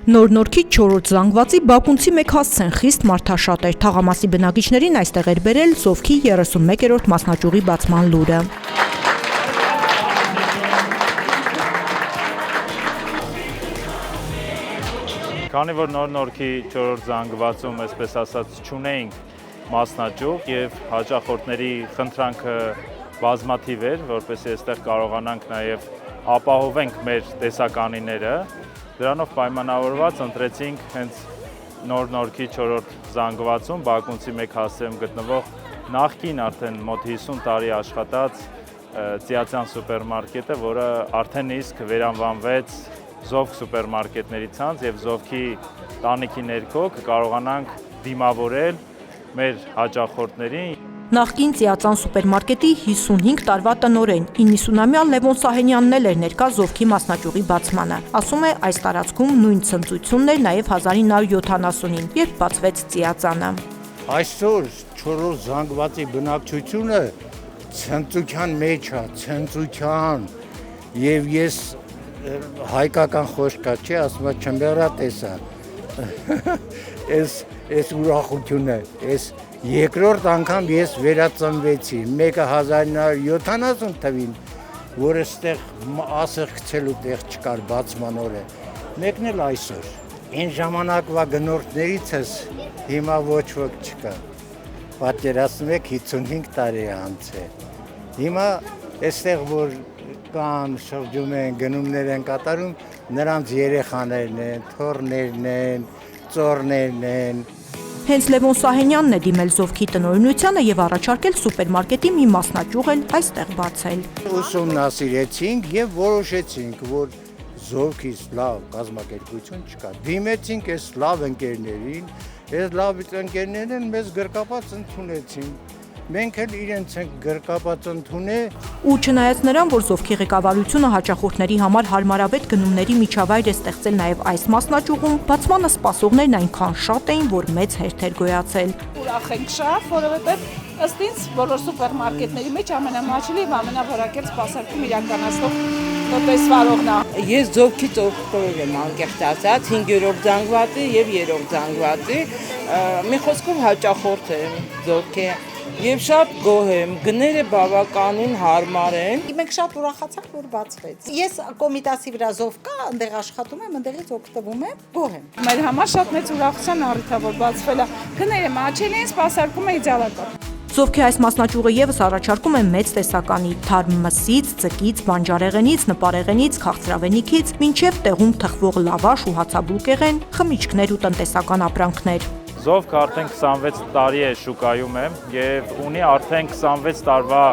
Նոր-Նորքի 4-րդ զանգվածի բակունցի մեկ հասցեն խիստ մարդաշատ էր, թաղամասի բնակիչներին այստեղ էր բերել Զովքի 31-րդ մասնաճյուղի բացման լուրը։ Քանի որ Նոր-Նորքի 4-րդ զանգվածում, այսպես ասած, չունեինք մասնաճյուղ եւ հաճախորդների խնդրանքը բազմաթիվ էր, որպեսզի այստեղ կարողանանք նաեւ ապահովենք մեր տեսականիները, դրանով պայմանավորված ընտրեցինք հենց Նոր-Նորքի 4-րդ զանգվածում բակունցի մեկ հասցեում գտնվող նախկին արդեն մոտ 50 տարի աշխատած Ծիածյան սուպերմարկետը, որը արդեն իսկ վերանվանվեց Զովք սուպերմարկետների ցանց եւ Զովքի տանիքի ներքո կարողանանք դիմավորել մեր հաճախորդներին։ Նախկին Ծիածան սուպերմարկետի 55 տարվա տնօրեն 90-ամյա Լևոն Սահենյանն էլ էր ներկա Զովքի մասնաճյուղի բացմանը։ Ասում է, այս տարածքում նույն ցնծությունն էր նաև 1970-ին, երբ բացվեց Ծիածանը։ Այսօր 4-րդ զանգվածի բնակչությունը ցնծության մեջ է, ցնծության, եւ ես հայկական խոսքա չի, ասում եմ չմեռա տեսա։ Այս ուրախությունը, այս երկրորդ անգամ ես վերածնվեցի, մեկը 1970 թվին, որ այստեղ ասեղ գցելու տեղ չկար բացման օրը, մեկն էլ այսօր։ Այն ժամանակվա գնորդներից ես հիմա ոչ ոք չկա։ Պատկերացնում եք 55 տարի անց է։ Հիմա այստեղ որ կան, շրջում են, գնումներ են կատարում, նրանց երեխաներն են, թոռներն են, ծոռներն են։ Հենց Լևոն Սահենյանն է դիմել Զովքի տնօրինությանը եւ առաջարկել սուպերմարկետի մի մասնաճյուղ էլ այստեղ բացել։ Ուսումնասիրեցինք եւ որոշեցինք, որ Զովքից լավ կազմակերպություն չկա։ Դիմեցինք այս լավ ընկերներին, այս լավ ընկերներն մեզ գրկապած ընդունեցին։ Մենք էլ իրենց ենք գրկապած ընդունել։ Ու չնայած նրան, որ Զովքի ղեկավարությունը հաճախորդների համար հարմարավետ գնումների միջավայր է ստեղծել նաև այս մասնաճյուղում, բացմանը սպասողներն այնքան շատ էին, որ մեծ հերթ էր գոյացել։ Ուրախ ենք շատ, որովհետև ըստ ինձ բոլոր սուպերմարկետների մեջ ամենամաչելի եւ ամենավորակել սպասարկում իրականացնող տնտեսվարողն է։ Ես Զովքից օգտվել եմ անկեղծ ասած 5-րդ զանգվածի եւ 3-րդ զանգվածի, մի խոսքով հաճախորդ եմ Զովքի Եվ շատ գոհ եմ, գները բավականին հարմար են։ Մենք շատ ուրախացանք, որ բացվեց։ Ես կոմիտասի վրա Զովկա, այնտեղ աշխատում եմ, այնտեղից օգտվում եմ, գոհ եմ։ Մեր համար շատ մեծ ուրախության առիթ է, որ բացվել է։ Գները մաչելի են, սպասարկումը իդեալական։ Զովքի այս մասնաճյուղը եւս առաջարկում է մեծ տեսականի թարմ մսից, ձկից, բանջարեղենից, նպարեղենից, քաղցրավենիքից, մինչև տեղում թխվող լավաշ ու հացաբուլկեղեն, խմիչքներ ու տնտեսական ապրանքներ։ Զովքը արդեն 26 տարի է շուկայում է եւ ունի արդեն 26 տարվա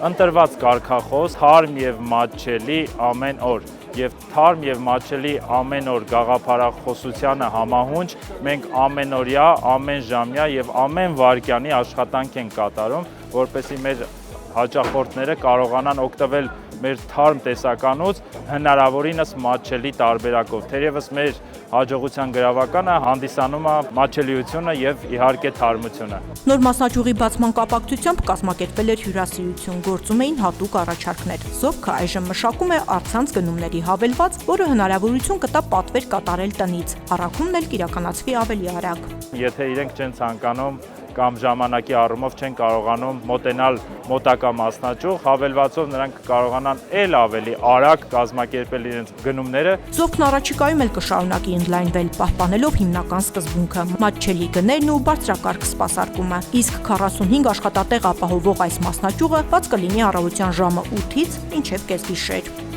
ընտրված կարգախոս թարմ եւ մատչելի ամեն օր եւ թարմ եւ մատչելի ամեն օր գաղափարախոսությանը համահունչ մենք ամենօրյա, ամենժամյա եւ ամեն վայրկյանի աշխատանք ենք կատարում, որպեսզի մեր հաճախորդները կարողանան օգտվել մեր թարմ տեսականուց հնարավորինս մատչելի տարբերակով։ Թերևս մեր հաջողության գրավականը հանդիսանում է մատչելիությունը եւ իհարկե թարմությունը։ Նոր մասնաճյուղի բացման կապակցությամբ կազմակերպվել էր հյուրասիրություն, գործում էին հատուկ առաջարկներ։ Զովքը այժմ մշակում է առցանց գնումների հավելված, որը հնարավորություն կտա պատվեր կատարել տնից։ Առաքումն էլ կիրականացվի ավելի արագ։ Եթե իրենք չեն ցանկանում կամ ժամանակի առումով չեն կարողանում մոտենալ մոտակա մասնաճյուղ, հավելվածով նրանք կարողանան ել ավելի արագ կազմակերպել իրենց գնումները։ Զովքն առաջիկայում էլ կշարունակի ընդլայնվել, պահպանելով հիմնական սկզբունքը՝ մատչելի գներն ու բարձրակարգ սպասարկումը։ Իսկ 45 աշխատատեղ ապահովող այս մասնաճյուղը բաց կլինի առավոտյան ժամը 8-ից մինչև կեսգիշեր։